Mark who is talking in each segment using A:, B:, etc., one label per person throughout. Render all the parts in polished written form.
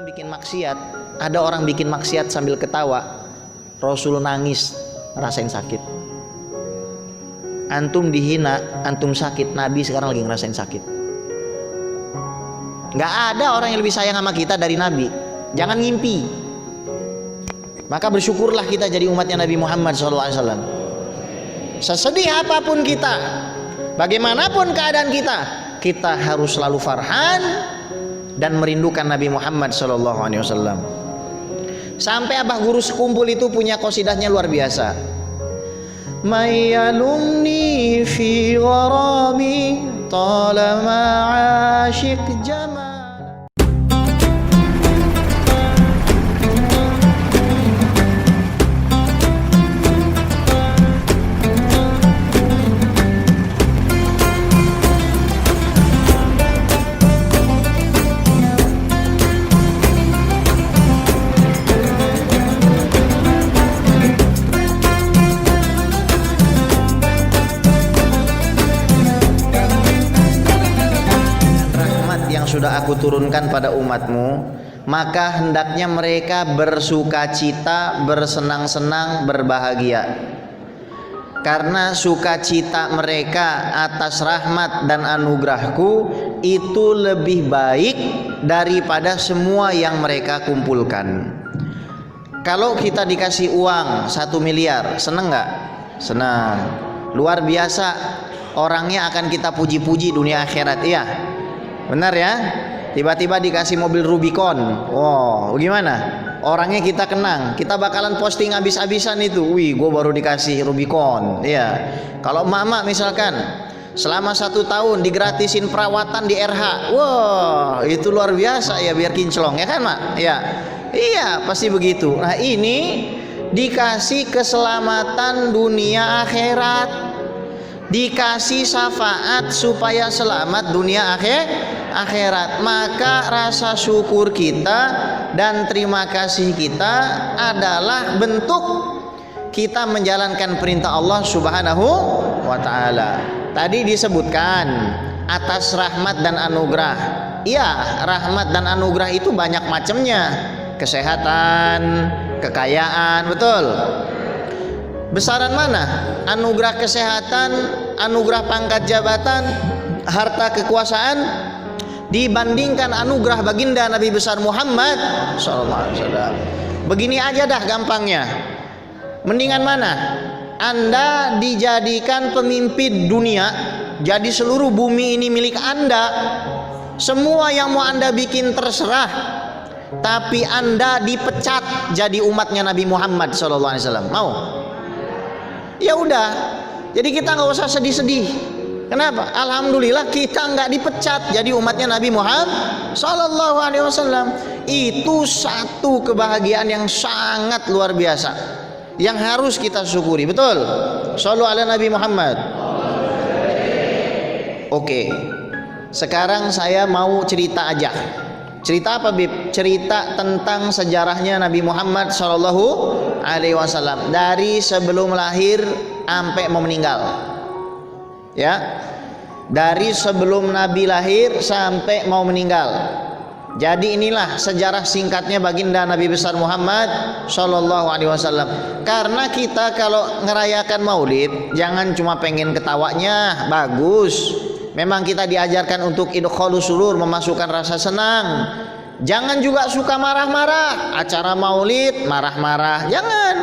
A: Antum bikin maksiat, ada orang bikin maksiat sambil ketawa, Rasul nangis, rasain sakit. Antum dihina, antum sakit, Nabi sekarang lagi ngerasain sakit. Gak ada orang yang lebih sayang sama kita dari Nabi. Jangan ngimpi. Maka bersyukurlah kita jadi umatnya Nabi Muhammad SAW. Sesedih apapun kita, bagaimanapun keadaan kita harus selalu farhan dan merindukan Nabi Muhammad SAW. Sampai abah guru sekumpul itu punya qasidahnya luar biasa. Mayyalumni fi gharami talama asyik jamal. Sudah aku turunkan pada umatmu, maka hendaknya mereka bersukacita, bersenang-senang, berbahagia. Karena sukacita mereka atas rahmat dan anugerahku itu lebih baik daripada semua yang mereka kumpulkan. Kalau kita dikasih uang 1 miliar, seneng nggak? Senang. Luar biasa, orangnya akan kita puji-puji dunia akhirat, iya. Benar ya? Tiba-tiba dikasih mobil Rubicon. Wow, gimana? Orangnya kita kenang. Kita bakalan posting habis-habisan itu. Wih, gue baru dikasih Rubicon. Iya. Kalau mama misalkan selama 1 tahun digratisin perawatan di RH. Wow, itu luar biasa ya, biar kinclong ya kan, Mak? Iya. Iya, pasti begitu. Nah, ini dikasih keselamatan dunia akhirat. Dikasih syafaat supaya selamat dunia akhirat. Maka rasa syukur kita dan terima kasih kita adalah bentuk kita menjalankan perintah Allah Subhanahu wa ta'ala. Tadi disebutkan atas rahmat dan anugerah. Iya, rahmat dan anugerah itu banyak macamnya. Kesehatan, kekayaan, betul. Besaran mana? Anugerah kesehatan, anugerah pangkat jabatan, harta kekuasaan dibandingkan anugerah baginda Nabi besar Muhammad SAW. Begini aja dah gampangnya. Mendingan mana? Anda dijadikan pemimpin dunia, jadi seluruh bumi ini milik Anda. Semua yang mau Anda bikin terserah, tapi Anda dipecat jadi umatnya Nabi Muhammad SAW. Mau? Ya udah, jadi kita nggak usah sedih-sedih. Kenapa? Alhamdulillah kita nggak dipecat jadi umatnya Nabi Muhammad Sallallahu Alaihi Wasallam. Itu satu kebahagiaan yang sangat luar biasa, yang harus kita syukuri. Betul? Shallu ala Nabi Muhammad. Oke, sekarang saya mau cerita aja. Cerita apa, Bib? Cerita tentang sejarahnya Nabi Muhammad Sallallahu Alaihi Wasallam dari sebelum lahir sampai mau meninggal. Ya, dari sebelum Nabi lahir sampai mau meninggal. Jadi inilah sejarah singkatnya baginda Nabi besar Muhammad Sallallahu Alaihi Wasallam. Karena kita kalau ngerayakan Maulid jangan cuma pengen ketawanya, bagus. Memang kita diajarkan untuk idkhalus surur, memasukkan rasa senang. Jangan juga suka marah-marah. Acara Maulid marah-marah, jangan.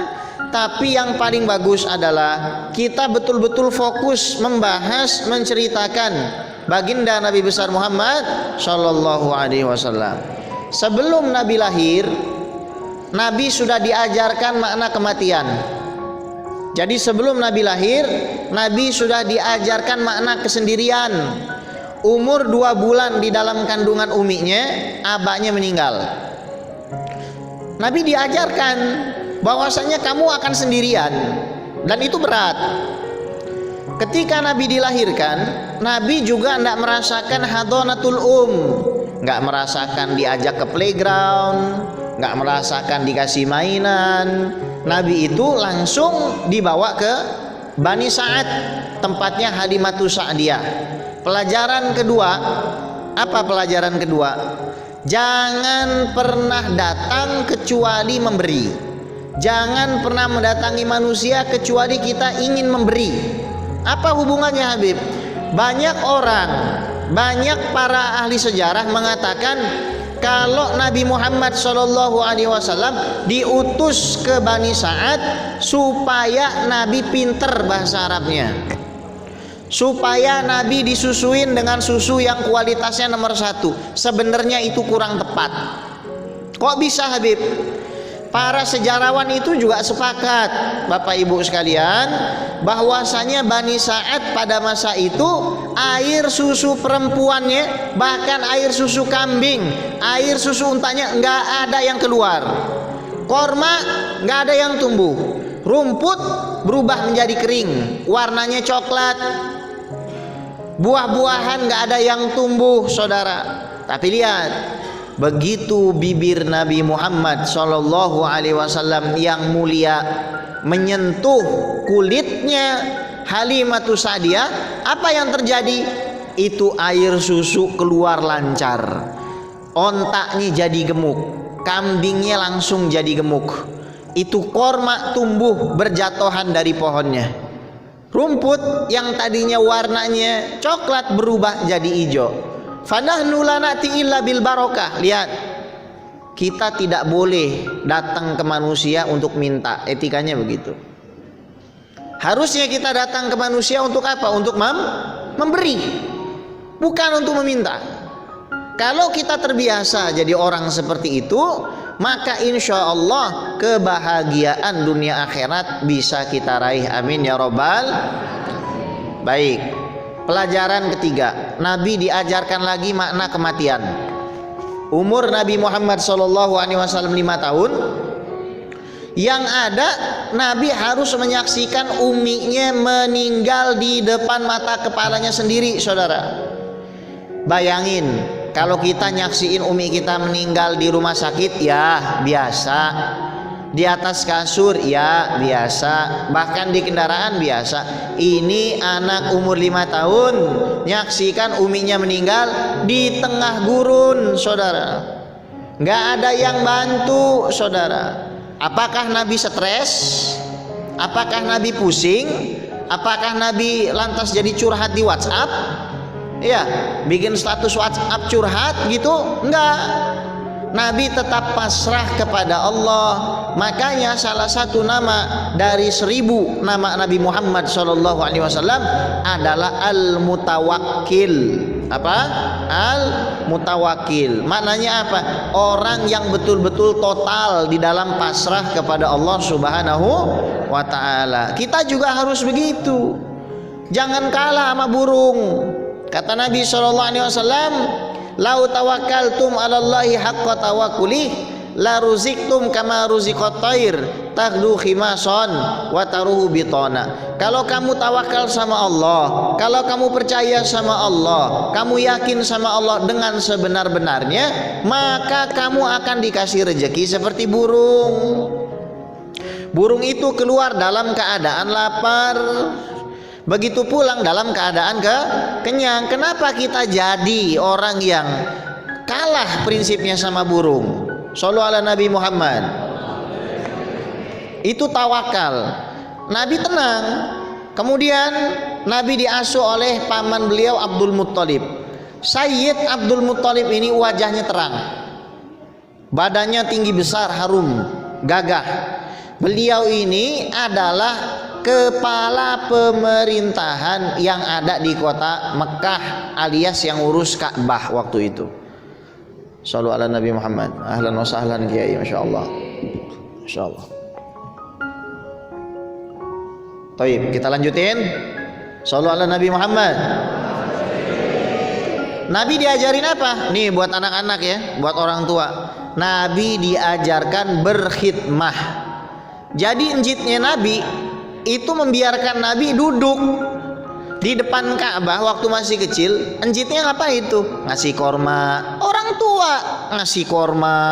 A: Tapi yang paling bagus adalah kita betul-betul fokus membahas, menceritakan baginda Nabi besar Muhammad Sallallahu Alaihi Wasallam. Sebelum Nabi lahir, Nabi sudah diajarkan makna kematian. Jadi sebelum Nabi lahir, Nabi sudah diajarkan makna kesendirian. Umur 2 bulan di dalam kandungan uminya, abahnya meninggal. Nabi diajarkan bahwasanya kamu akan sendirian, dan itu berat. Ketika Nabi dilahirkan, Nabi juga tidak merasakan hadonatul nggak merasakan diajak ke playground, nggak merasakan dikasih mainan. Nabi itu langsung dibawa ke Bani Sa'ad, tempatnya Halimatus Sa'diyah. Pelajaran kedua, apa pelajaran kedua? Jangan pernah datang kecuali memberi. Jangan pernah mendatangi manusia kecuali kita ingin memberi. Apa hubungannya Habib? Banyak orang, banyak para ahli sejarah mengatakan kalau Nabi Muhammad SAW diutus ke Bani Sa'ad supaya Nabi pinter bahasa Arabnya, supaya Nabi disusuin dengan susu yang kualitasnya nomor 1. Sebenarnya itu kurang tepat. Kok bisa Habib? Para sejarawan itu juga sepakat, Bapak Ibu sekalian, bahwasanya Bani Sa'ad pada masa itu air susu perempuannya, bahkan air susu kambing, air susu untanya nggak ada yang keluar. Korma nggak ada yang tumbuh. Rumput berubah menjadi kering, warnanya coklat. Buah-buahan nggak ada yang tumbuh, saudara. Tapi lihat, begitu bibir Nabi Muhammad SAW yang mulia menyentuh kulitnya Halimatus Sa'diyah, apa yang terjadi? Itu air susu keluar lancar, ontaknya jadi gemuk, kambingnya langsung jadi gemuk. Itu korma tumbuh berjatuhan dari pohonnya. Rumput yang tadinya warnanya coklat berubah jadi hijau. Fanahnu la na'ti illa bil barokah. Lihat, kita tidak boleh datang ke manusia untuk minta, etikanya begitu. Harusnya kita datang ke manusia untuk apa? Untuk memberi, bukan untuk meminta. Kalau kita terbiasa jadi orang seperti itu, maka insya Allah kebahagiaan dunia akhirat bisa kita raih. Amin ya robbal. Baik. Pelajaran ketiga, Nabi diajarkan lagi makna kematian. Umur Nabi Muhammad SAW 5 tahun. Yang ada Nabi harus menyaksikan uminya meninggal di depan mata kepalanya sendiri, saudara. Bayangin, kalau kita nyaksiin umi kita meninggal di rumah sakit, ya biasa. Di atas kasur, ya biasa. Bahkan di kendaraan biasa. Ini anak umur 5 tahun nyaksikan uminya meninggal di tengah gurun, saudara. Nggak ada yang bantu, saudara. Apakah Nabi stres? Apakah Nabi pusing? Apakah Nabi lantas jadi curhat di WhatsApp? Ya, bikin status WhatsApp curhat gitu? Enggak. Nabi tetap pasrah kepada Allah. Makanya salah satu nama dari 1000 nama Nabi Muhammad SAW adalah Al-Mutawakkil. Apa? Al-Mutawakkil. Maknanya apa? Orang yang betul-betul total di dalam pasrah kepada Allah Subhanahu wa ta'ala. Kita juga harus begitu. Jangan kalah sama burung. Kata Nabi SAW, lau tawakkaltum 'alallahi haqqa tawakkulih la ruziktum kama ruziqat thair taghdu khimasan wa taruhu bitana. Kalau kamu tawakal sama Allah, kalau kamu percaya sama Allah, kamu yakin sama Allah dengan sebenar-benarnya, maka kamu akan dikasih rezeki seperti burung. Burung itu keluar dalam keadaan lapar, begitu pulang dalam keadaan kenyang. Kenapa kita jadi orang yang kalah prinsipnya sama burung? Shallu ala Nabi Muhammad. Itu tawakal. Nabi tenang. Kemudian Nabi diasuh oleh paman beliau Abdul Muttalib. Sayyid Abdul Muttalib ini wajahnya terang, badannya tinggi besar, harum, gagah. Beliau ini adalah kepala pemerintahan yang ada di kota Mekah, alias yang urus Ka'bah waktu itu. Shallu ala Nabi Muhammad. Ahlan wa sahlan kiai, masyaallah. Masyaallah. Baik, kita lanjutin. Shallu ala Nabi Muhammad. Nabi diajarin apa? Nih buat anak-anak ya, buat orang tua. Nabi diajarkan berkhidmah. Jadi njitnya Nabi itu membiarkan Nabi duduk. Di depan Ka'bah waktu masih kecil, enjitnya ngapain itu? Ngasih korma. Orang tua ngasih korma,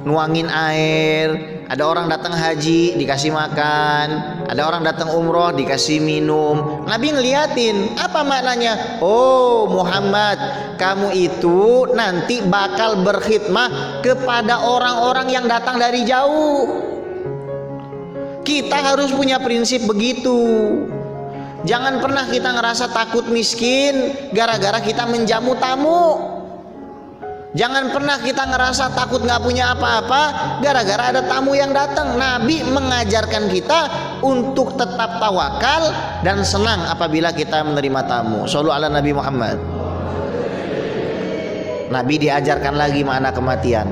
A: nuangin air. Ada orang datang haji dikasih makan, ada orang datang umroh dikasih minum. Nabi ngeliatin, apa maknanya? Oh Muhammad, kamu itu nanti bakal berkhidmah kepada orang-orang yang datang dari jauh. Kita harus punya prinsip begitu. Jangan pernah kita ngerasa takut miskin gara-gara kita menjamu tamu. Jangan pernah kita ngerasa takut nggak punya apa-apa gara-gara ada tamu yang datang. Nabi mengajarkan kita untuk tetap tawakal dan senang apabila kita menerima tamu. Shallu ala Nabi Muhammad. Nabi diajarkan lagi makna kematian.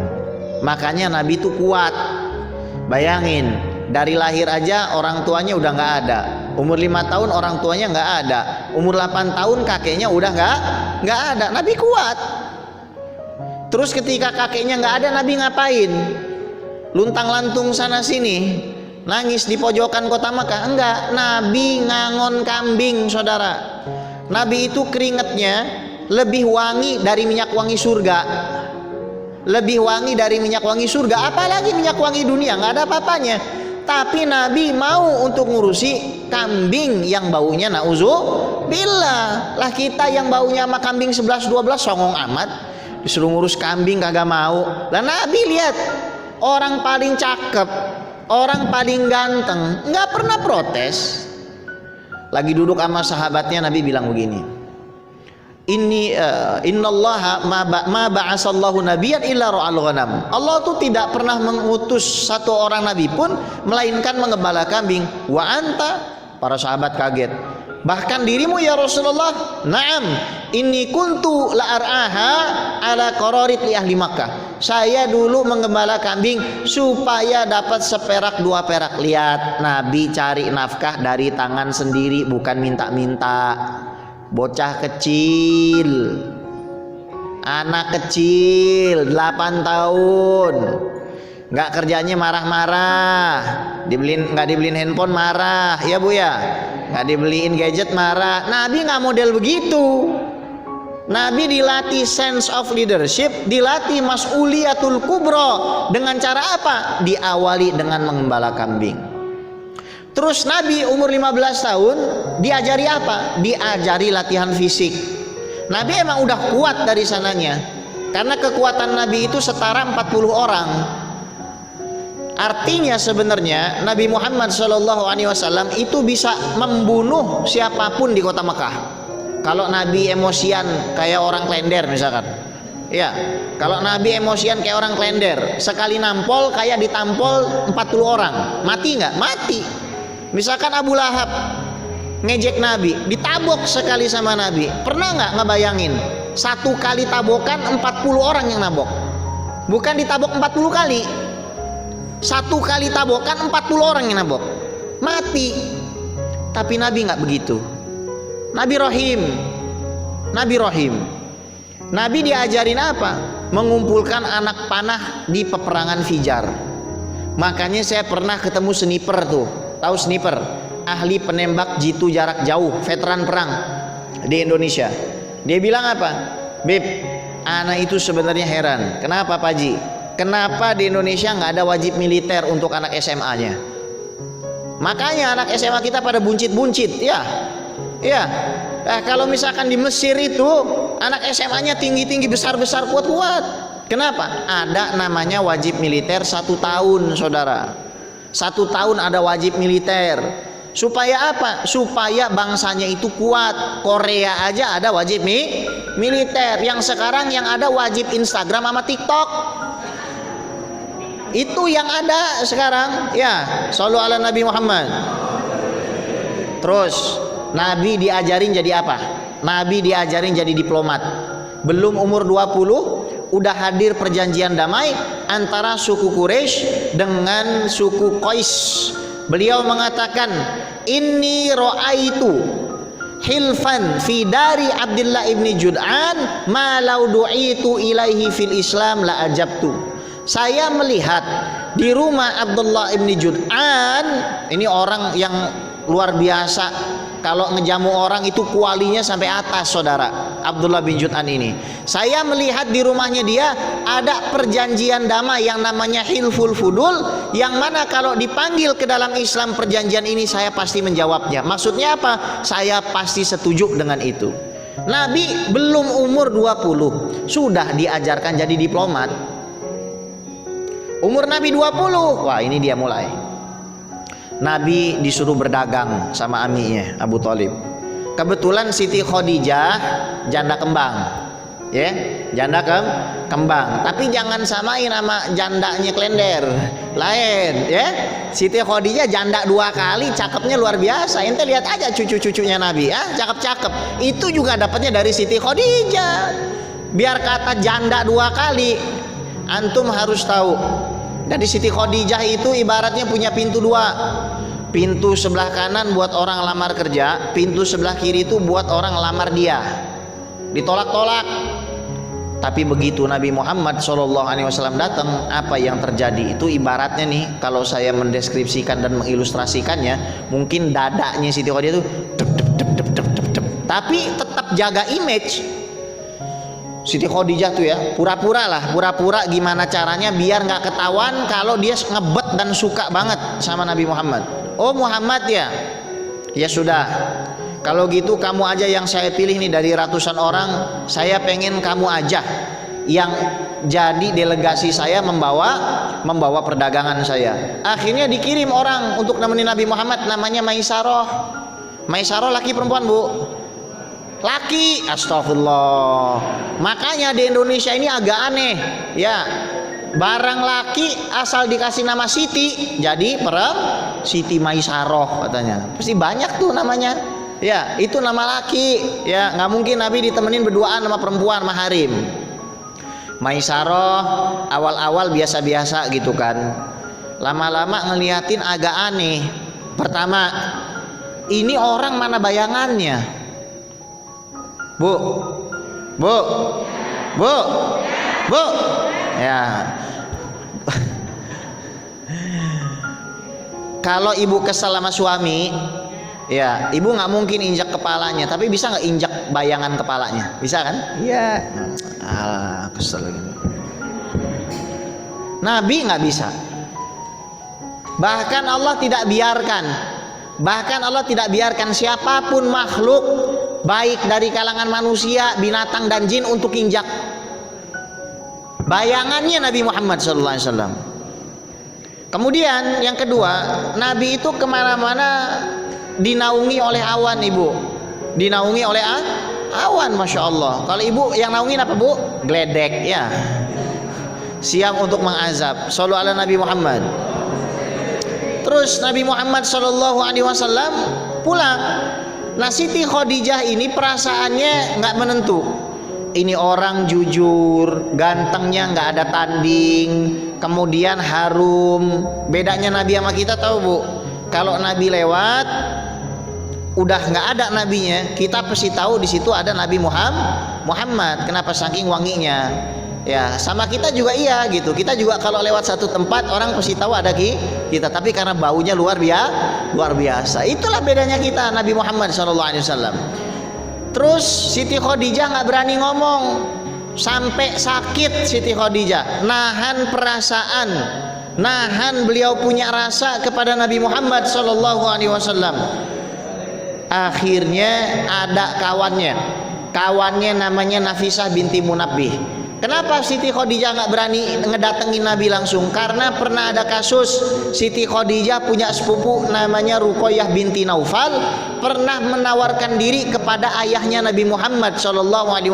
A: Makanya Nabi itu kuat. Bayangin, dari lahir aja orang tuanya udah nggak ada. Umur 5 tahun orang tuanya nggak ada. Umur 8 tahun kakeknya udah nggak ada. Nabi kuat. Terus ketika kakeknya nggak ada, Nabi ngapain? Luntang lantung sana sini, nangis di pojokan kota Makkah? Enggak. Nabi ngangon kambing, saudara. Nabi itu keringatnya lebih wangi dari minyak wangi surga. Lebih wangi dari minyak wangi surga. Apalagi minyak wangi dunia, nggak ada apa-apanya. Tapi Nabi mau untuk ngurusi kambing yang baunya nauzubillah. Lah kita yang baunya sama kambing 11-12 songong amat, disuruh ngurus kambing kagak mau. Lah Nabi lihat orang paling cakep, orang paling ganteng, nggak pernah protes. Lagi duduk sama sahabatnya, Nabi bilang begini, innallaha ma ba'asallahu nabiyyan illa ra'al ghanam. Allah tuh tidak pernah mengutus satu orang nabi pun melainkan mengembala kambing. Wa anta, para sahabat kaget. Bahkan dirimu ya Rasulullah? Na'am, inni kuntu la'ar'aha ala qararit li ahli Makkah. Saya dulu mengembala kambing supaya dapat seperak 2 perak. Lihat, Nabi cari nafkah dari tangan sendiri, bukan minta-minta. Bocah kecil, anak kecil 8 tahun, nggak kerjanya marah-marah, nggak dibeliin handphone marah, ya bu ya, nggak dibeliin gadget marah. Nabi nggak model begitu. Nabi dilatih sense of leadership, dilatih mas'uliyatul kubro. Dengan cara apa? Diawali dengan mengembala kambing. Terus Nabi umur 15 tahun diajari apa? Diajari latihan fisik. Nabi emang udah kuat dari sananya. Karena kekuatan Nabi itu setara 40 orang. Artinya sebenarnya Nabi Muhammad SAW itu bisa membunuh siapapun di kota Mekah. Kalau Nabi emosian kayak orang klender misalkan. Ya, kalau Nabi emosian kayak orang klender, sekali nampol kayak ditampol 40 orang. Mati nggak? Mati. Misalkan Abu Lahab ngejek Nabi, ditabok sekali sama Nabi. Pernah nggak ngebayangin satu kali tabokan 40 orang yang nabok? Bukan ditabok 40 kali, satu kali tabokan 40 orang yang nabok, mati. Tapi Nabi nggak begitu. Nabi Rahim. Nabi Rahim. Nabi diajarin apa? Mengumpulkan anak panah di peperangan Fijar. Makanya saya pernah ketemu sniper tuh. Tahu sniper? Ahli penembak jitu jarak jauh, veteran perang di Indonesia. Dia bilang apa? Beb, anak itu sebenarnya heran. Kenapa Pak Ji? Kenapa di Indonesia nggak ada wajib militer untuk anak SMA-nya? Makanya anak SMA kita pada buncit-buncit, ya. Ya. Nah, kalau misalkan di Mesir itu anak SMA-nya tinggi-tinggi, besar-besar, kuat-kuat. Kenapa? Ada namanya wajib militer 1 tahun, saudara. 1 tahun ada wajib militer. Supaya apa? Supaya bangsanya itu kuat. Korea aja ada wajib militer. Yang sekarang yang ada wajib Instagram sama TikTok. Itu yang ada sekarang. Ya, shallu ala Nabi Muhammad. Terus Nabi diajarin jadi apa? Nabi diajarin jadi diplomat. Belum umur 20 udah hadir perjanjian damai antara suku Quraisy dengan suku Qais. Beliau mengatakan, inni ra'aitu hilfan fi dari Abdullah ibni Jud'an ma law du'itu ilaihi fil Islam la ajabtu. Saya melihat di rumah Abdullah ibni Jud'an, ini orang yang luar biasa kalau ngejamu orang itu kualinya sampai atas, saudara. Abdullah bin Jud'an ini, saya melihat di rumahnya dia ada perjanjian damai yang namanya Hilful Fudul, yang mana kalau dipanggil ke dalam Islam perjanjian ini saya pasti menjawabnya. Maksudnya apa? Saya pasti setuju dengan itu. Nabi belum umur 20 sudah diajarkan jadi diplomat. Umur Nabi 20, wah ini dia mulai. Nabi disuruh berdagang sama amiknya Abu Thalib. Kebetulan Siti Khadijah janda kembang, ya, janda kembang. Tapi jangan samain sama jandanya Klender, lain, ya. Siti Khadijah janda 2 kali, cakepnya luar biasa. Ente lihat aja cucu-cucunya Nabi, cakep-cakep. Itu juga dapatnya dari Siti Khadijah. Biar kata janda 2 kali, antum harus tahu. Jadi Siti Khadijah itu ibaratnya punya pintu 2. Pintu sebelah kanan buat orang lamar kerja, pintu sebelah kiri itu buat orang lamar dia. Ditolak-tolak. Tapi begitu Nabi Muhammad SAW datang, apa yang terjadi? Itu ibaratnya nih, kalau saya mendeskripsikan dan mengilustrasikannya, mungkin dadanya Siti Khadijah itu dep, dep, dep, dep, dep, dep, dep. Tapi tetap jaga image. Siti Khadijah tuh ya, pura-pura gimana caranya biar nggak ketahuan kalau dia ngebet dan suka banget sama Nabi Muhammad. Oh Muhammad ya, ya sudah. Kalau gitu kamu aja yang saya pilih nih dari ratusan orang, saya pengen kamu aja yang jadi delegasi saya membawa perdagangan saya. Akhirnya dikirim orang untuk nemenin Nabi Muhammad, namanya Maisarah. Maisarah laki perempuan, Bu? Laki. Astagfirullah. Makanya di Indonesia ini agak aneh ya, barang laki asal dikasih nama Siti jadi Siti Maisarah katanya. Pasti banyak tuh namanya ya, itu nama laki ya, nggak mungkin Nabi ditemenin berduaan sama perempuan maharim. Maisarah awal-awal biasa-biasa gitu kan, lama-lama ngeliatin agak aneh. Pertama, ini orang mana bayangannya? Bu, ya. Kalau ibu kesal sama suami, ya, ibu nggak mungkin injak kepalanya, tapi bisa nggak injak bayangan kepalanya? Bisa kan? Iya. Kesel gitu. Nabi nggak bisa. Bahkan Allah tidak biarkan siapapun makhluk, baik dari kalangan manusia, binatang dan jin, untuk injak bayangannya Nabi Muhammad SAW. Kemudian yang kedua, Nabi itu kemana-mana dinaungi oleh awan, ibu. Dinaungi oleh awan, masya Allah. Kalau ibu yang naungin apa, Bu? Gledek, ya. Siap untuk mengazab. Shallu ala Nabi Muhammad. Terus Nabi Muhammad SAW pulang. Nah, Siti Khadijah ini perasaannya nggak menentu. Ini orang jujur, gantengnya nggak ada tanding, kemudian harum. Bedanya Nabi sama kita tahu, Bu? Kalau Nabi lewat, udah nggak ada nabinya, kita pasti tahu di situ ada Nabi Muhammad. Kenapa? Saking wanginya. Ya, sama kita juga iya gitu. Kita juga kalau lewat satu tempat orang pasti tahu ada kita, tapi karena baunya luar biasa. Itulah bedanya kita Nabi Muhammad SAW. Terus Siti Khadijah nggak berani ngomong, sampai sakit Siti Khadijah, nahan perasaan, nahan beliau punya rasa kepada Nabi Muhammad SAW. Akhirnya ada kawannya namanya Nafisah binti Munabbih. Kenapa Siti Khadijah nggak berani ngedatengin Nabi langsung? Karena pernah ada kasus Siti Khadijah punya sepupu namanya Ruqayyah binti Naufal, pernah menawarkan diri kepada ayahnya Nabi Muhammad SAW,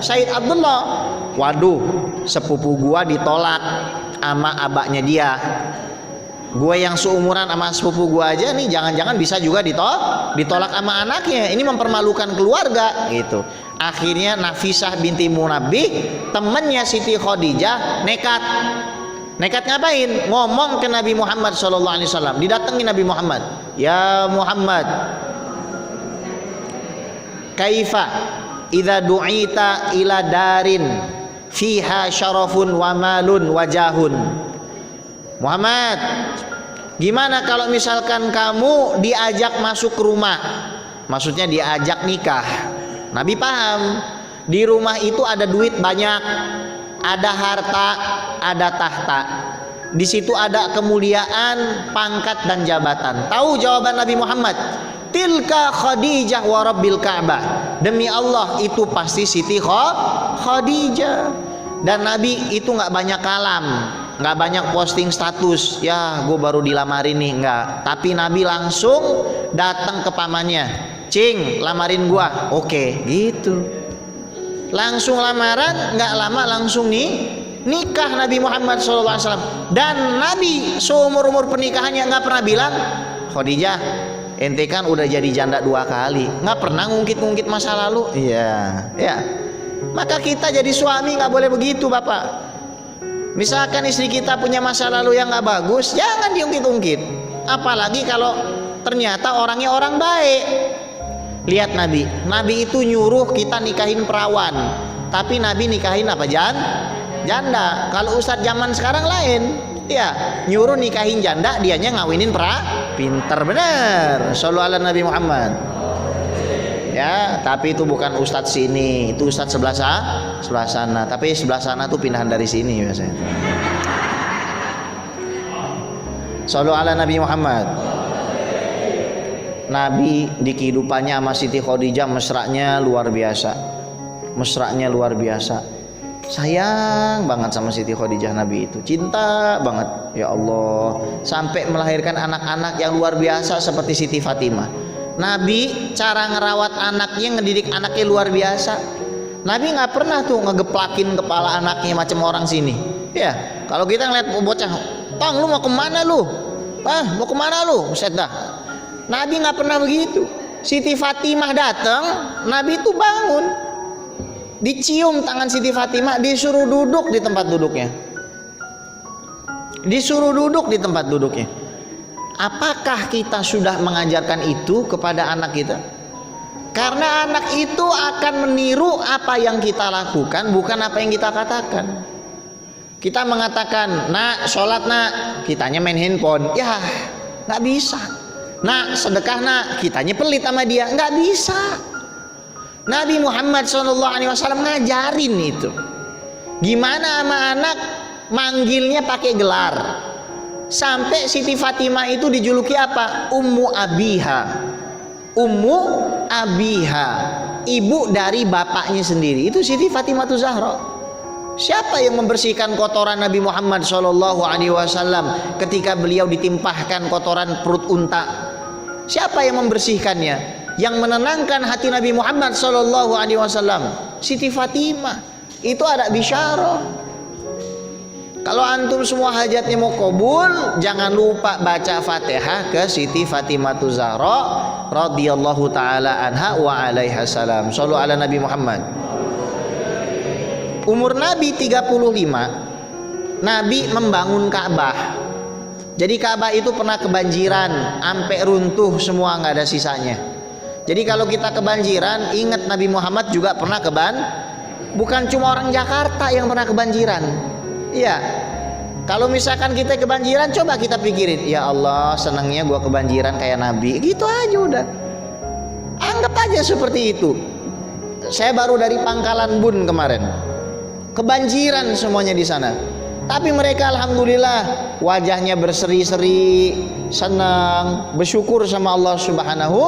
A: Said Abdullah. Waduh, sepupu gua ditolak sama abaknya dia. Gue yang seumuran sama sepupu gue aja nih, jangan-jangan bisa juga ditolak sama anaknya. Ini mempermalukan keluarga gitu. Akhirnya Nafisah binti Munabbih, temannya Siti Khadijah, nekat ngapain? Ngomong ke Nabi Muhammad SAW. Didatangi Nabi Muhammad, ya Muhammad, kaifa idza du'ita ila darin fiha syarafun wa malun wa jahun. Muhammad, Gimana kalau misalkan kamu diajak masuk ke rumah, maksudnya diajak nikah. Nabi paham, di rumah itu ada duit banyak, ada harta, ada tahta. Di situ ada kemuliaan, pangkat dan jabatan. Tahu jawaban Nabi Muhammad? Tilka Khadijah wa Rabbil Ka'bah. Demi Allah itu pasti Siti Khadijah. Dan Nabi itu nggak banyak kalam, nggak banyak posting status. Ya, gue baru dilamarin nih, nggak. Tapi Nabi langsung datang ke pamannya. Cing, lamarin gua. Oke, gitu. Langsung lamaran, nggak lama langsung nikah Nabi Muhammad SAW. Dan Nabi seumur-umur pernikahannya nggak pernah bilang, Khadijah, ente kan udah jadi janda 2 kali, nggak pernah ngungkit-ngungkit masa lalu. Iya, ya. Maka kita jadi suami nggak boleh begitu, Bapak. Misalkan istri kita punya masa lalu yang nggak bagus, jangan diungkit-ungkit. Apalagi kalau ternyata orangnya orang baik. Lihat Nabi itu nyuruh kita nikahin perawan, tapi Nabi nikahin apa? Janda. Kalau ustadz zaman sekarang lain, ya nyuruh nikahin janda, dianya ngawinin pinter bener. Shallallahu ala Nabi Muhammad. Ya, tapi itu bukan ustadz sini, itu ustadz sebelah sana. Tapi sebelah sana tuh pindahan dari sini biasanya. Shallallahu ala Nabi Muhammad. Nabi di kehidupannya sama Siti Khadijah mesranya luar biasa. Sayang banget sama Siti Khadijah Nabi itu. Cinta banget. Ya Allah, sampai melahirkan anak-anak yang luar biasa seperti Siti Fatimah. Nabi cara ngerawat anaknya, ngedidik anaknya luar biasa. Nabi nggak pernah tuh ngegeplakin kepala anaknya macam orang sini. Ya, kalau kita ngeliat bocah, "Tong, lu mau kemana lu? Mau kemana lu?" Buset dah. Nabi nggak pernah begitu. Siti Fatimah datang, Nabi itu bangun, dicium tangan Siti Fatimah, disuruh duduk di tempat duduknya. Apakah kita sudah mengajarkan itu kepada anak kita? Karena anak itu akan meniru apa yang kita lakukan, bukan apa yang kita katakan. Kita mengatakan, "Nak, sholat nak," kitanya main handphone. Ya, nggak bisa. Nak, sedekah nak, kitanya pelit sama dia. Nggak bisa. Nabi Muhammad SAW ngajarin itu. Gimana sama anak manggilnya pakai gelar. Sampai Siti Fatimah itu dijuluki apa? Ummu Abiha, ibu dari bapaknya sendiri. Itu Siti Fatimah Zahra. Siapa yang membersihkan kotoran Nabi Muhammad SAW ketika beliau ditimpahkan kotoran perut unta? Siapa yang membersihkannya? Yang menenangkan hati Nabi Muhammad SAW, Siti Fatimah. Itu ada bisyarah. Kalau antum semua hajatnya mau kabul, jangan lupa baca Fatihah ke Siti Fatimah Zahra radhiyallahu taala anha wa alaiha salam. Shallu ala Nabi Muhammad. Umur Nabi 35, Nabi membangun Ka'bah. Jadi Ka'bah itu pernah kebanjiran, sampai runtuh semua, nggak ada sisanya. Jadi kalau kita kebanjiran, ingat Nabi Muhammad juga pernah bukan cuma orang Jakarta yang pernah kebanjiran. Iya. Kalau misalkan kita kebanjiran, coba kita pikirin, ya Allah, senangnya gua kebanjiran kayak Nabi. Gitu aja udah. Anggap aja seperti itu. Saya baru dari Pangkalan Bun kemarin. Kebanjiran semuanya di sana. Tapi mereka alhamdulillah wajahnya berseri-seri, senang, bersyukur sama Allah Subhanahu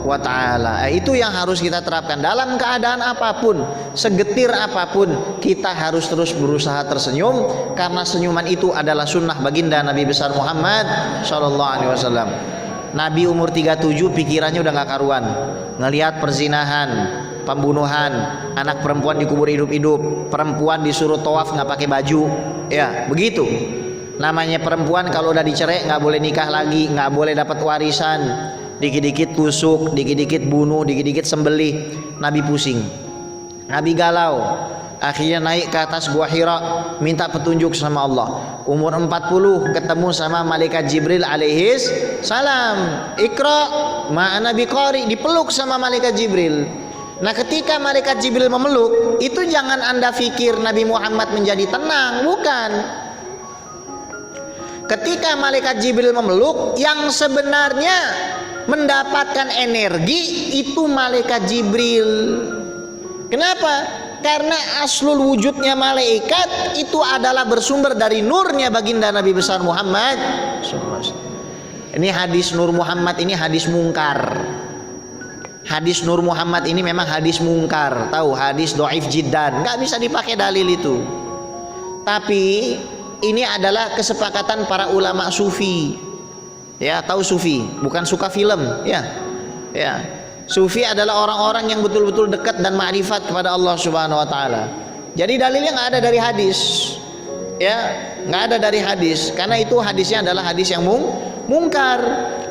A: wa taala. Itu yang harus kita terapkan dalam keadaan apapun, segetir apapun, kita harus terus berusaha tersenyum, karena senyuman itu adalah sunnah baginda Nabi besar Muhammad sallallahu alaihi wasallam. Nabi umur 37 pikirannya udah gak karuan, ngelihat perzinahan, pembunuhan, anak perempuan dikubur hidup-hidup, perempuan disuruh tawaf nggak pakai baju, ya begitu. Namanya perempuan kalau udah dicerai nggak boleh nikah lagi, nggak boleh dapat warisan, dikit-dikit tusuk, dikit-dikit bunuh, dikit-dikit sembelih. Nabi pusing, Nabi galau. Akhirnya naik ke atas Gua Hira, minta petunjuk sama Allah. Umur 40 ketemu sama malaikat Jibril alaihis salam. Iqra ma'ana biqari, dipeluk sama malaikat Jibril. Nah, ketika malaikat Jibril memeluk, itu jangan Anda pikir Nabi Muhammad menjadi tenang, bukan. ketika malaikat Jibril memeluk, yang sebenarnya mendapatkan energi itu malaikat Jibril. Kenapa? Karena aslul wujudnya malaikat itu adalah bersumber dari nurnya baginda Nabi besar Muhammad. Ini hadis Nur Muhammad, ini hadis mungkar. Hadis Nur Muhammad ini memang hadis mungkar. Tahu, hadis dhaif jiddan, nggak bisa dipakai dalil itu. Tapi ini adalah kesepakatan para ulama sufi. Ya, tahu sufi, bukan suka film, ya. Ya. Sufi adalah orang-orang yang betul-betul dekat dan ma'rifat kepada Allah Subhanahu wa taala. Jadi dalilnya nggak ada dari hadis. Ya, nggak ada dari hadis, karena itu hadisnya adalah hadis yang mungkar.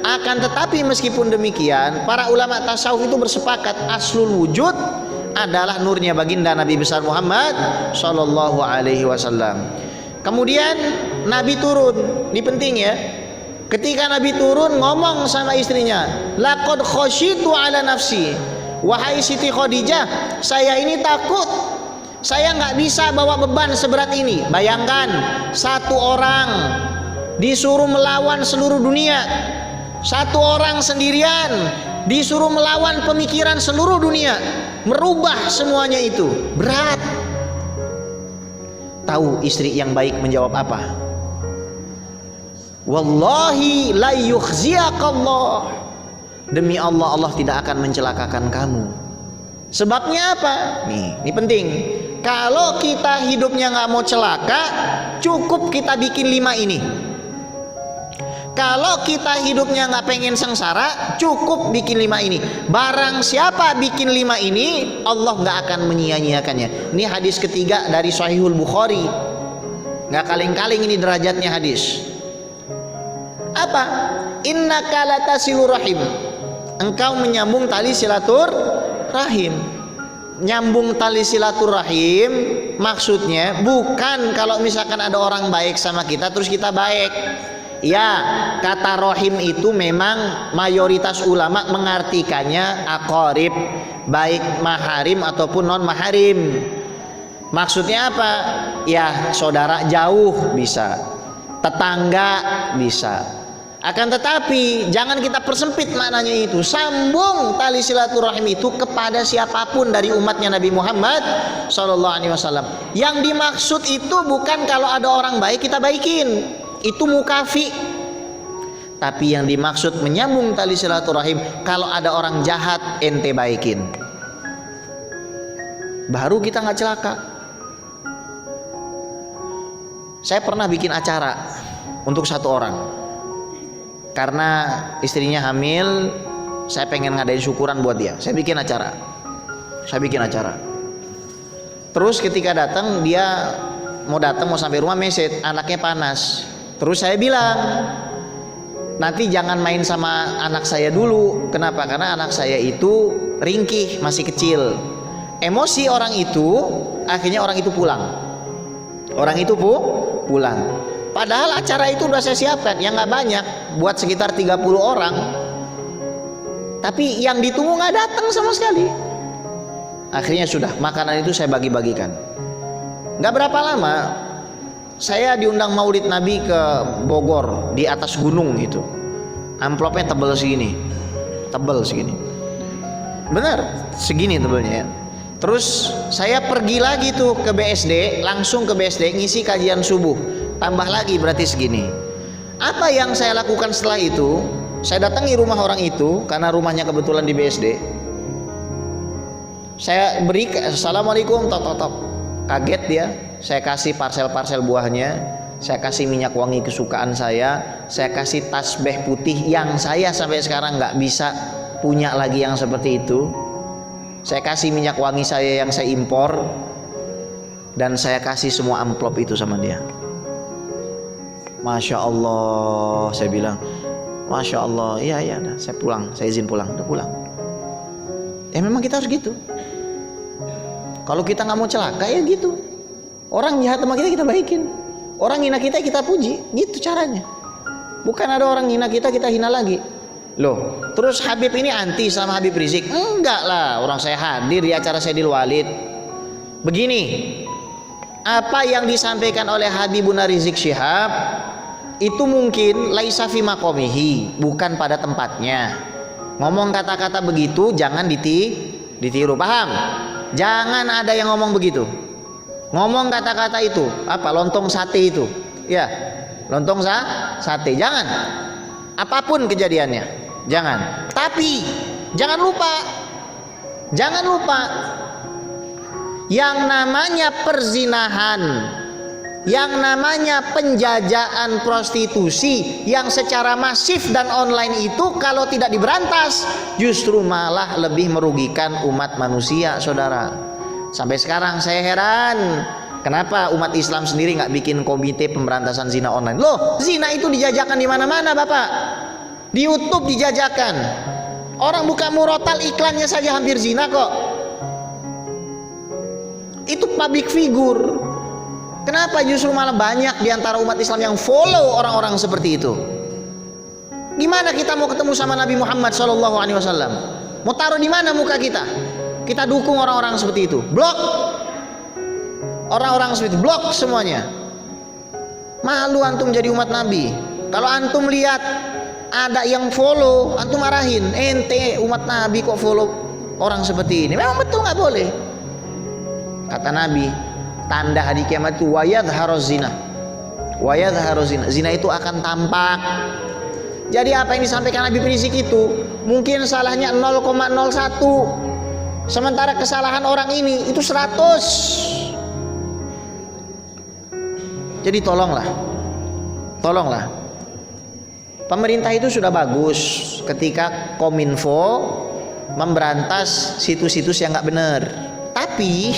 A: Akan tetapi meskipun demikian, para ulama tasawuf itu bersepakat aslul wujud adalah nurnya baginda Nabi besar Muhammad sallallahu alaihi wasallam. Kemudian Nabi turun, ini penting ya. Ketika Nabi turun ngomong sama istrinya, laqad khasyitu ala nafsi. Wahai Siti Khadijah, saya ini takut. Saya nggak bisa bawa beban seberat ini. Bayangkan, satu orang disuruh melawan seluruh dunia. Satu orang sendirian disuruh melawan pemikiran seluruh dunia, merubah semuanya itu. Berat. Tahu istri yang baik menjawab apa? Wallahi la yukhziyakallah. Demi Allah, Allah tidak akan mencelakakan kamu. Sebabnya apa? Nih, ini penting. Kalau kita hidupnya nggak mau celaka, cukup kita bikin 5 ini. Kalau kita hidupnya nggak pengen sengsara, cukup bikin 5 ini. Barang siapa bikin 5 ini, Allah nggak akan menyia-nyiakannya. Ini hadis ketiga dari Sahihul Bukhari. Nggak kaleng-kaleng ini derajatnya hadis. Apa? Innaka latasilur rahim. Engkau menyambung tali silaturahim. Nyambung tali silaturahim maksudnya bukan kalau misalkan ada orang baik sama kita terus kita baik. Ya, kata rohim itu memang mayoritas ulama mengartikannya aqarib, baik maharim ataupun non maharim. Maksudnya apa? Ya, saudara jauh bisa, tetangga bisa. Akan tetapi jangan kita persempit maknanya itu. Sambung tali silaturahim itu kepada siapapun dari umatnya Nabi Muhammad SAW. Yang dimaksud itu bukan kalau ada orang baik kita baikin, itu mukafi. Tapi yang dimaksud menyambung tali silaturahim, kalau ada orang jahat ente baikin, baru kita nggak celaka. Saya pernah bikin acara untuk satu orang. Karena istrinya hamil, saya pengen ngadain syukuran buat dia. Saya bikin acara. Terus ketika datang, dia mau sampai rumah message, anaknya panas. Terus saya bilang, nanti jangan main sama anak saya dulu. Kenapa? Karena anak saya itu ringkih, masih kecil. Emosi orang itu, akhirnya orang itu pulang. Pulang. Padahal acara itu udah saya siapkan, yang nggak banyak, buat sekitar 30 orang. Tapi yang ditunggu nggak datang sama sekali. Akhirnya sudah, makanan itu saya bagi-bagikan. Nggak berapa lama, saya diundang Maulid Nabi ke Bogor, di atas gunung itu. Amplopnya tebel segini. Bener, segini tebelnya ya. Terus saya pergi lagi tuh ke BSD, langsung ke BSD ngisi kajian subuh. Tambah lagi berarti segini. Apa yang saya lakukan setelah itu? Saya datangi rumah orang itu karena rumahnya kebetulan di BSD. Saya beri assalamualaikum, tok. Kaget dia. Saya kasih parsel-parsel buahnya. Saya kasih minyak wangi kesukaan saya. Saya kasih tasbih putih yang saya sampai sekarang nggak bisa punya lagi yang seperti itu. Saya kasih minyak wangi saya yang saya impor. Dan saya kasih semua amplop itu sama dia. Masya Allah, saya bilang, Masya Allah, iya, saya pulang, saya izin pulang, udah pulang. Memang kita harus gitu. Kalau kita nggak mau celaka ya gitu. Orang jahat sama kita baikin, orang hina kita puji, gitu caranya. Bukan ada orang hina kita hina lagi. Loh, terus Habib ini anti sama Habib Rizik? Enggak lah, orang saya hadir di acara Sayyidil Walid. Begini, apa yang disampaikan oleh Habibuna Rizik Syihab itu mungkin laisa fi maqamihi, bukan pada tempatnya. Ngomong kata-kata begitu jangan ditiru, paham? Jangan ada yang ngomong begitu. Ngomong kata-kata itu, apa lontong sate itu, ya lontong sate, jangan. Apapun kejadiannya, jangan. Tapi jangan lupa, yang namanya perzinahan, yang namanya penjajahan prostitusi yang secara masif dan online itu kalau tidak diberantas justru malah lebih merugikan umat manusia, saudara. Sampai sekarang saya heran, kenapa umat Islam sendiri nggak bikin komite pemberantasan zina online? Loh, zina itu dijajakan di mana-mana, Bapak. Di YouTube dijajakan. Orang buka murotal iklannya saja hampir zina kok. Itu public figure. Kenapa justru malah banyak di antara umat Islam yang follow orang-orang seperti itu? Gimana kita mau ketemu sama Nabi Muhammad SAW? Mau taruh di mana muka kita? Kita dukung orang-orang seperti itu. Blok. Orang-orang seperti itu, blok semuanya. Malu antum jadi umat Nabi. Kalau antum lihat ada yang follow, antum marahin. Ente umat Nabi kok follow orang seperti ini? Memang betul nggak boleh. Kata Nabi, tanda hari kiamat itu wayadharuz zina. Wayadharuz zina. Zina itu akan tampak. Jadi apa yang disampaikan Nabi Prinsip itu mungkin salahnya 0,01. Sementara kesalahan orang ini itu 100. Jadi tolonglah. Pemerintah itu sudah bagus ketika Kominfo memberantas situs-situs yang nggak benar. Tapi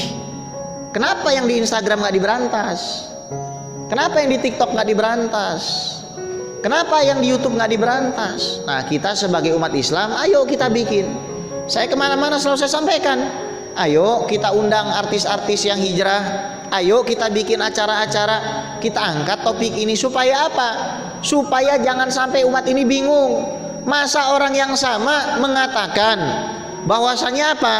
A: kenapa yang di Instagram nggak diberantas? Kenapa yang di TikTok nggak diberantas? Kenapa yang di YouTube nggak diberantas? Nah, kita sebagai umat Islam, ayo kita bikin. Saya kemana-mana selalu saya sampaikan, ayo kita undang artis-artis yang hijrah, ayo kita bikin acara-acara, kita angkat topik ini supaya apa? Supaya jangan sampai umat ini bingung. Masa orang yang sama mengatakan bahwasanya apa?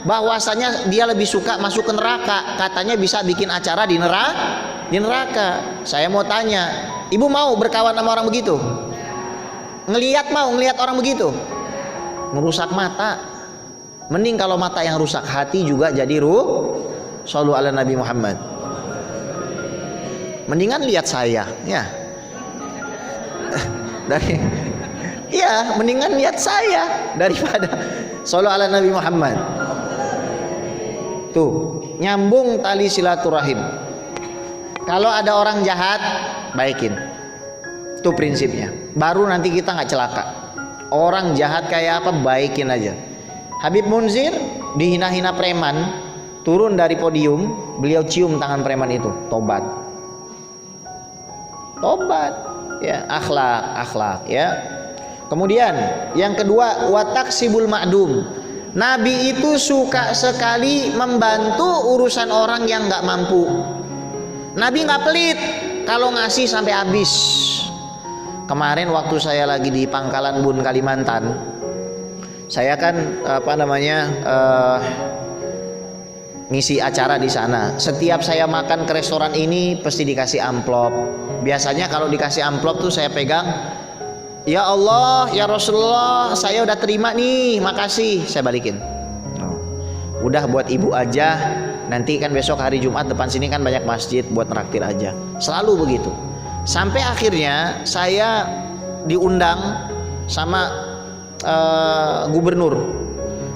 A: Bahwasanya dia lebih suka masuk ke neraka, katanya bisa bikin acara di neraka. Saya mau tanya, ibu mau berkawan sama orang begitu? Ngelihat orang begitu? Merusak mata. Mending kalau mata yang rusak, hati juga jadi Shallu ala Nabi Muhammad. Mendingan lihat saya, ya. Mendingan lihat saya daripada Shallu ala Nabi Muhammad. Tuh, nyambung tali silaturahim. Kalau ada orang jahat, baikin. Itu prinsipnya. Baru nanti kita nggak celaka. Orang jahat kayak apa, baikin aja. Habib Munzir dihina-hina preman, turun dari podium, beliau cium tangan preman itu, tobat, ya, akhlak, ya. Kemudian yang kedua, wataksibul ma'dum. Nabi itu suka sekali membantu urusan orang yang nggak mampu. Nabi nggak pelit kalau ngasih sampai habis. Kemarin waktu saya lagi di Pangkalan Bun, Kalimantan, saya kan ngisi acara di sana. Setiap saya makan ke restoran ini pasti dikasih amplop. Biasanya kalau dikasih amplop tuh saya pegang, ya Allah, ya Rasulullah, saya udah terima nih, makasih, saya balikin. Udah buat ibu aja, nanti kan besok hari Jumat depan sini kan banyak masjid, buat traktir aja. Selalu begitu. Sampai akhirnya saya diundang sama gubernur.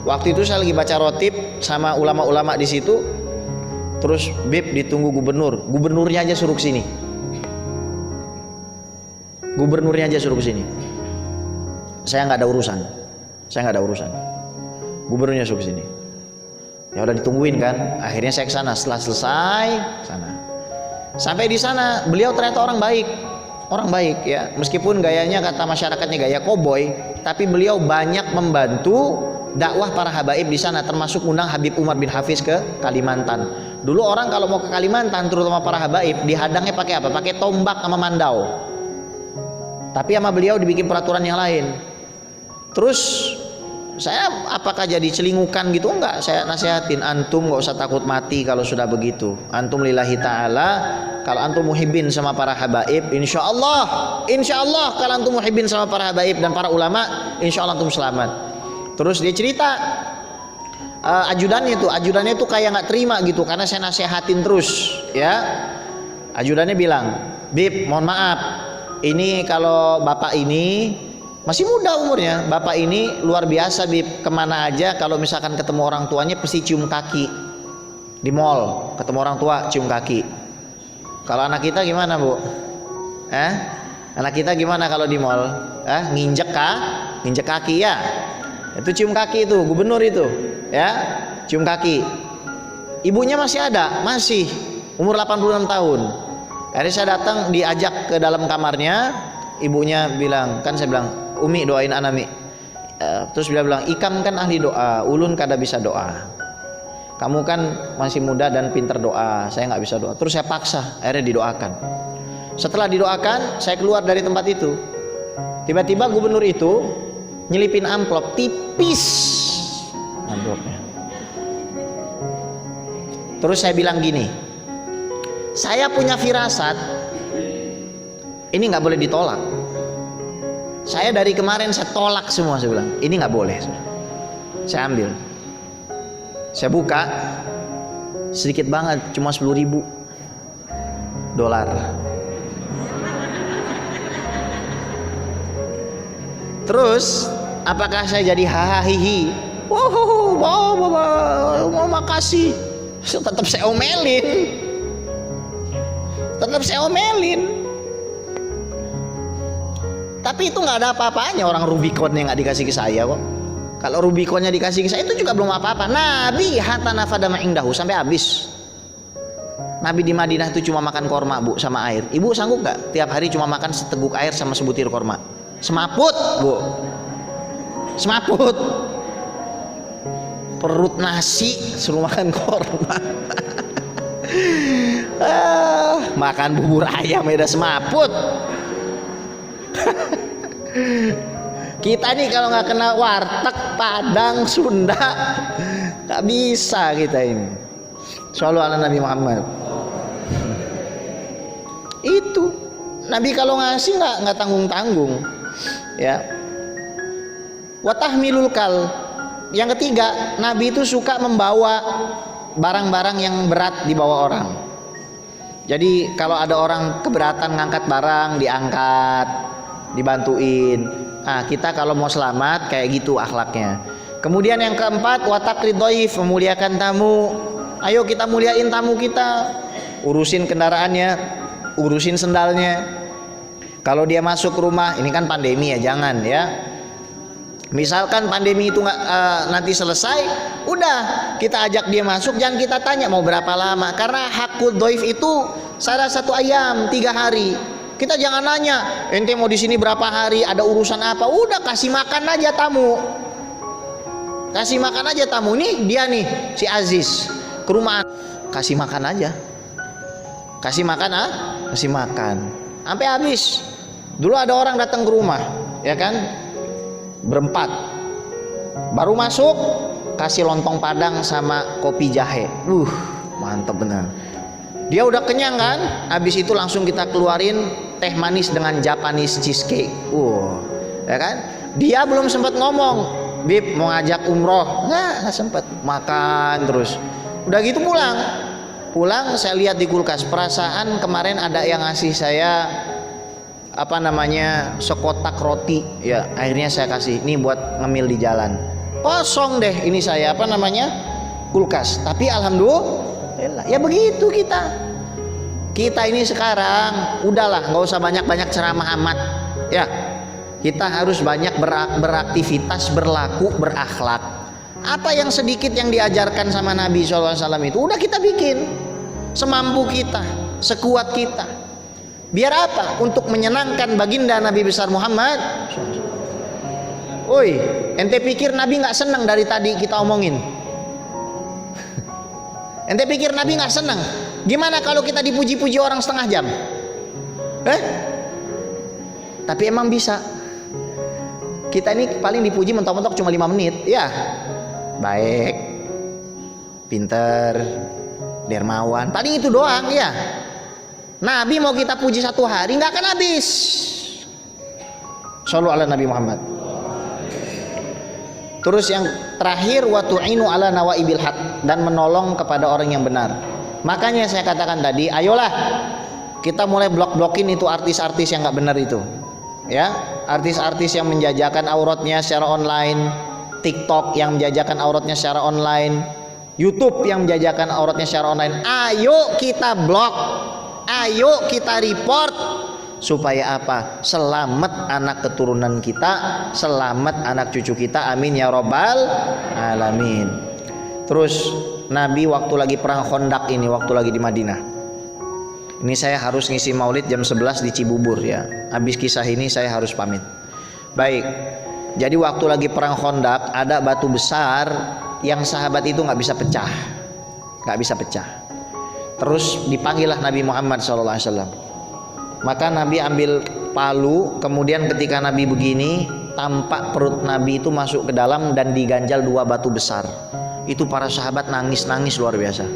A: Waktu itu saya lagi baca rotib sama ulama-ulama di situ. Terus Bib ditunggu gubernurnya aja suruh ke sini. Saya nggak ada urusan. Gubernurnya suruh ke sini. Ya udah ditungguin kan. Akhirnya saya ke sana. Setelah selesai sana. Sampai di sana beliau ternyata orang baik ya, meskipun gayanya kata masyarakatnya gaya koboi, tapi beliau banyak membantu dakwah para habaib di sana, termasuk undang Habib Umar bin Hafiz ke Kalimantan. Dulu orang kalau mau ke Kalimantan, terutama para habaib, dihadangnya pakai apa? Pakai tombak sama mandau. Tapi sama beliau dibikin peraturan yang lain. Terus saya apakah jadi celingukan gitu? Enggak, saya nasihatin, antum nggak usah takut mati kalau sudah begitu. Antum lillahi ta'ala kalau antum muhibbin sama para habaib, insya Allah kalau antum muhibbin sama para habaib dan para ulama, insya Allah antum selamat. Terus dia cerita, ajudannya itu kayak nggak terima gitu, karena saya nasihatin terus, ya. Ajudannya bilang, Bib, mohon maaf, ini kalau bapak ini masih muda umurnya, bapak ini luar biasa, Bib. Kemana aja kalau misalkan ketemu orang tuanya pasti cium kaki. Di mall ketemu orang tua cium kaki. Kalau anak kita gimana, Bu? Anak kita gimana kalau di mall? Nginjek kaki ya. Itu cium kaki itu, gubernur itu, ya. Cium kaki. Ibunya masih ada, masih umur 86 tahun. Akhirnya saya datang, diajak ke dalam kamarnya. Ibunya bilang, kan saya bilang, Umi doain anak Mi. Terus dia bilang, Ikam kan ahli doa, ulun kada bisa doa. Kamu kan masih muda dan pinter doa, saya nggak bisa doa. Terus saya paksa, akhirnya didoakan. Setelah didoakan, saya keluar dari tempat itu. Tiba-tiba gubernur itu nyelipin amplop tipis, amplopnya. Terus saya bilang gini, saya punya firasat, ini nggak boleh ditolak. Saya dari kemarin saya tolak semua, saya bilang ini nggak boleh. Saya ambil, saya buka, sedikit banget, cuma 10.000 dolar. Terus apakah saya jadi hahaha hihi? Mau makasih. Tetap saya omelin. Tapi itu nggak ada apa-apanya, orang Rubiconnya nggak dikasih ke saya kok. Kalau Rubiconnya dikasih ke saya itu juga belum apa-apa. Nabi hatta nafada ma indahu, sampai habis. Nabi di Madinah itu cuma makan korma, Bu, sama air. Ibu sanggup nggak tiap hari cuma makan seteguk air sama sebutir korma? Semaput, Bu. Semaput. Perut nasi suruh makan korma. Makan bubur ayam udah semaput. Kita nih kalau nggak kena warteg, Padang, Sunda, nggak bisa kita ini. Shallu ala Nabi Muhammad. Itu Nabi kalau ngasih nggak tanggung-tanggung, ya. Watahmilul kal. Yang ketiga, Nabi itu suka membawa barang-barang yang berat dibawa orang. Jadi kalau ada orang keberatan ngangkat barang, diangkat, dibantuin. Nah, kita kalau mau selamat kayak gitu akhlaknya. Kemudian yang keempat, watakrid dhaif, memuliakan tamu. Ayo kita muliain tamu kita, urusin kendaraannya, urusin sendalnya. Kalau dia masuk rumah, ini kan pandemi ya, jangan ya. Misalkan pandemi itu nanti selesai, udah kita ajak dia masuk, jangan kita tanya mau berapa lama, karena hakul dhaif itu salah satu ayam 3 hari. Kita jangan nanya, ente mau di sini berapa hari, ada urusan apa? Udah kasih makan aja tamu. Kasih makan aja tamu. Nih dia nih si Aziz ke rumah, kasih makan aja. Kasih makan kasih makan sampai habis. Dulu ada orang datang ke rumah, ya kan? Berempat. Baru masuk kasih lontong Padang sama kopi jahe. Mantap benar. Dia udah kenyang kan? Habis itu langsung kita keluarin teh manis dengan Japanese cheesecake. Ya kan? Dia belum sempat ngomong, Bib mau ngajak umroh. Nggak sempat. Makan terus. Udah gitu pulang. Pulang saya lihat di kulkas, perasaan kemarin ada yang ngasih saya sekotak roti. Ya, akhirnya saya kasih. Nih buat ngemil di jalan. Kosong deh ini saya kulkas. Tapi alhamdulillah, ya begitu kita ini sekarang udahlah, nggak usah banyak-banyak ceramah amat, ya. Kita harus banyak beraktivitas, berlaku, berakhlak. Apa yang sedikit yang diajarkan sama Nabi SAW itu udah kita bikin semampu kita, sekuat kita. Biar apa? Untuk menyenangkan baginda Nabi besar Muhammad. Oi, ente pikir Nabi nggak senang dari tadi kita omongin? Ente pikir Nabi nggak senang? Gimana kalau kita dipuji-puji orang setengah jam? Tapi emang bisa. Kita ini paling dipuji mentok-mentok cuma 5 menit, ya. Baik, pinter, dermawan, paling itu doang, ya. Nabi mau kita puji satu hari nggak akan habis. Shallu ala Nabi Muhammad. Terus yang terakhir, wa tu'inu ala nawaibil haq, dan menolong kepada orang yang benar. Makanya saya katakan tadi, ayolah kita mulai blok-blokin itu artis-artis yang nggak benar itu, ya, artis-artis yang menjajakan auratnya secara online, TikTok yang menjajakan auratnya secara online, YouTube yang menjajakan auratnya secara online. Ayo kita blok, ayo kita report. Supaya apa? Selamat anak keturunan kita, selamat anak cucu kita, amin ya robbal alamin. Terus Nabi waktu lagi perang Khandaq ini, waktu lagi di Madinah, ini saya harus ngisi maulid jam 11 di Cibubur ya. Habis kisah ini saya harus pamit. Baik, jadi waktu lagi perang Khandaq ada batu besar yang sahabat itu nggak bisa pecah, nggak bisa pecah. Terus dipanggillah Nabi Muhammad SAW. Maka Nabi ambil palu, kemudian ketika Nabi begini, tampak perut Nabi itu masuk ke dalam dan diganjal 2 batu besar. Itu para sahabat nangis-nangis luar biasa.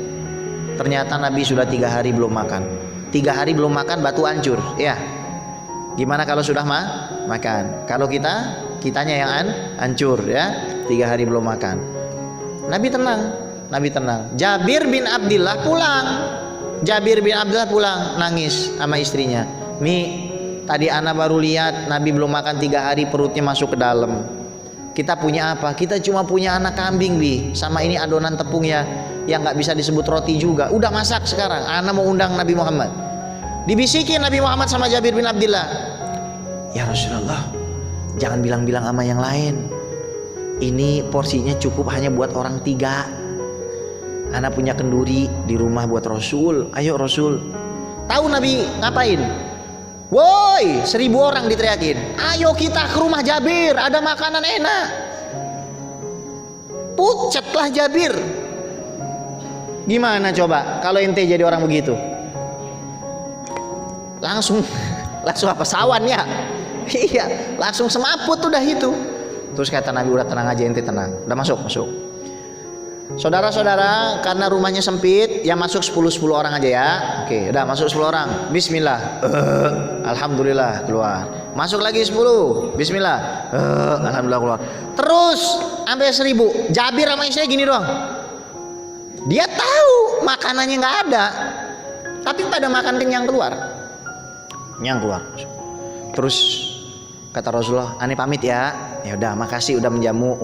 A: Ternyata Nabi sudah 3 hari belum makan. 3 hari belum makan, batu hancur. Ya, gimana kalau sudah makan? Kalau kitanya yang hancur ya. 3 hari belum makan. Nabi tenang, Nabi tenang. Jabir bin Abdullah pulang nangis sama istrinya. Mi, tadi ana baru lihat Nabi belum makan 3 hari perutnya masuk ke dalam. Kita punya apa? Kita cuma punya anak kambing, Bi, sama ini adonan tepungnya yang nggak bisa disebut roti juga. Udah masak sekarang. Ana mau undang Nabi Muhammad. Dibisikin Nabi Muhammad sama Jabir bin Abdullah, ya Rasulullah, jangan bilang-bilang sama yang lain. Ini porsinya cukup hanya buat orang 3. Ana punya kenduri di rumah buat Rasul. Ayo Rasul. Tahu Nabi ngapain? Woi, 1000 orang diteriakin. Ayo kita ke rumah Jabir, ada makanan enak. Pucetlah Jabir. Gimana coba kalau ente jadi orang begitu? Langsung apa, sawan ya? Iya, langsung semaput udah itu. Terus kata Nabi, udah tenang aja ente, tenang. Udah masuk. Saudara-saudara, karena rumahnya sempit, yang masuk 10 orang aja ya. Oke, udah masuk 10 orang. Bismillah. Alhamdulillah keluar. Masuk lagi 10. Bismillah. Alhamdulillah keluar. Terus sampai 1000. Jabir sama istrinya gini doang. Dia tahu makanannya nggak ada, tapi pada makan kenyang keluar. Terus kata Rasulullah, "Ane pamit ya." Ya udah, makasih udah menjamu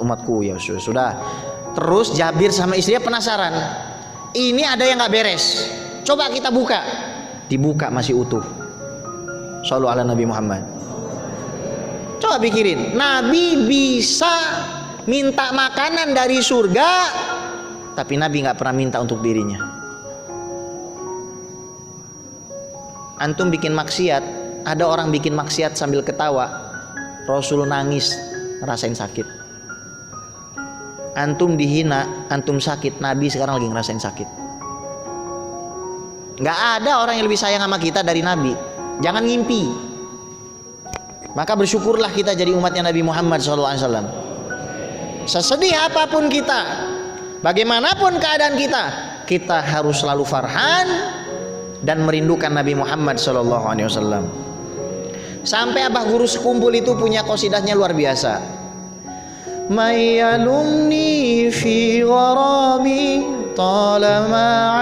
A: umatku. Ya sudah. Terus Jabir sama istrinya penasaran, ini ada yang nggak beres, coba kita buka. Dibuka masih utuh. Shallu ala Nabi Muhammad. Coba pikirin, Nabi bisa minta makanan dari surga, tapi Nabi nggak pernah minta untuk dirinya. Antum bikin maksiat, ada orang bikin maksiat sambil ketawa, Rasul nangis ngerasain sakit. Antum dihina, antum sakit, Nabi sekarang lagi ngerasain sakit. Nggak ada orang yang lebih sayang sama kita dari Nabi. Jangan ngimpi. Maka bersyukurlah kita jadi umatnya Nabi Muhammad SAW. Sesedih apapun kita, bagaimanapun keadaan kita harus selalu farhan dan merindukan Nabi Muhammad SAW. Sampai Abah Guru Sekumpul itu punya qasidahnya luar biasa. Mayyalumni fi gharami talama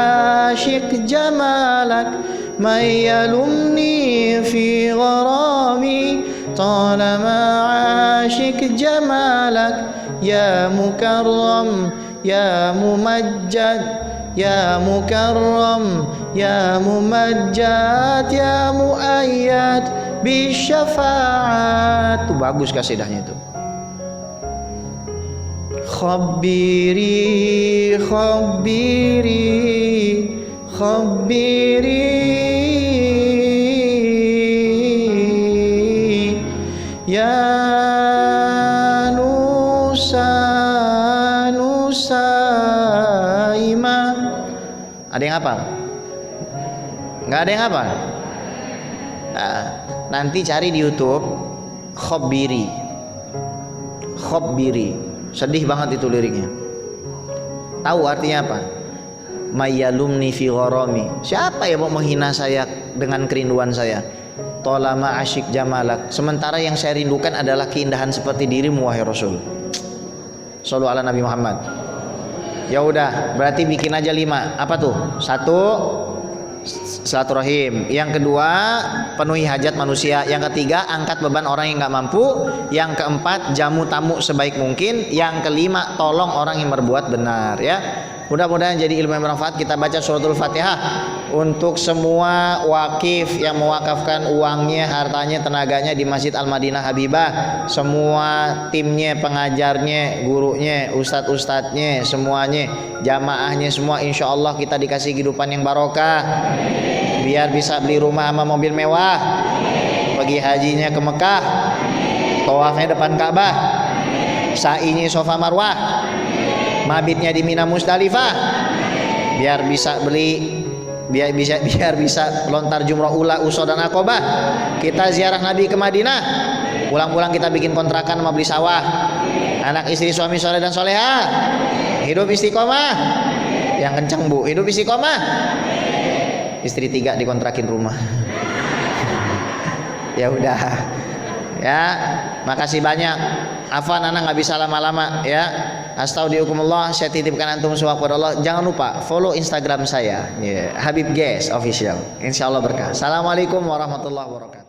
A: ashik jamalak. Mayyalumni fi gharami talama ashik jamalak. Ya mukarram ya mumajjad ya mukarram ya mumajjad ya muayyad bisyafaat. Itu bagus kasidahnya itu. Khabiri ya Nusaima. Ada yang hafal? Nggak ada yang hafal? Nah, nanti cari di YouTube Khabiri. Sedih banget itu liriknya. Tahu artinya apa? mayyalumni fi gharami. Siapa yang mau menghina saya dengan kerinduan saya? Tolama asyik jamalak. Sementara yang saya rindukan adalah keindahan seperti dirimu wahai Rasul. Shallu ala Nabi Muhammad. Ya udah, berarti bikin aja 5. Apa tuh? 1, silaturahim. Yang kedua, penuhi hajat manusia. Yang ketiga, angkat beban orang yang nggak mampu. Yang keempat, jamu tamu sebaik mungkin. Yang kelima, tolong orang yang berbuat benar. Ya, mudah-mudahan jadi ilmu yang bermanfaat. Kita baca suratul Fatihah untuk semua wakif yang mewakafkan uangnya, hartanya, tenaganya di Masjid Al-Madinah Habibah. Semua timnya, pengajarnya, gurunya, ustadz-ustadznya, semuanya, jamaahnya semua, insya Allah kita dikasih kehidupan yang barokah. Biar bisa beli rumah sama mobil mewah, pergi hajinya ke Mekah, tawafnya depan Ka'bah, sa'inya Safa Marwah, mabitnya di Mina Musdalifah, biar bisa lontar jumrah ula, usah dan akobah. Kita ziarah Nabi ke Madinah, pulang-pulang kita bikin kontrakan sama beli sawah, anak istri suami soleh dan soleha, hidup istiqomah. Yang kencang bu, hidup istiqomah. Istri 3 dikontrakin rumah. Ya udah, ya makasih banyak. Afan anak nggak bisa lama-lama ya. Astagfirullahaladzim, saya titipkan antum semua kepada Allah. Jangan lupa follow Instagram saya, Habib Ges Official. Insya Allah berkah. Assalamualaikum warahmatullahi wabarakatuh.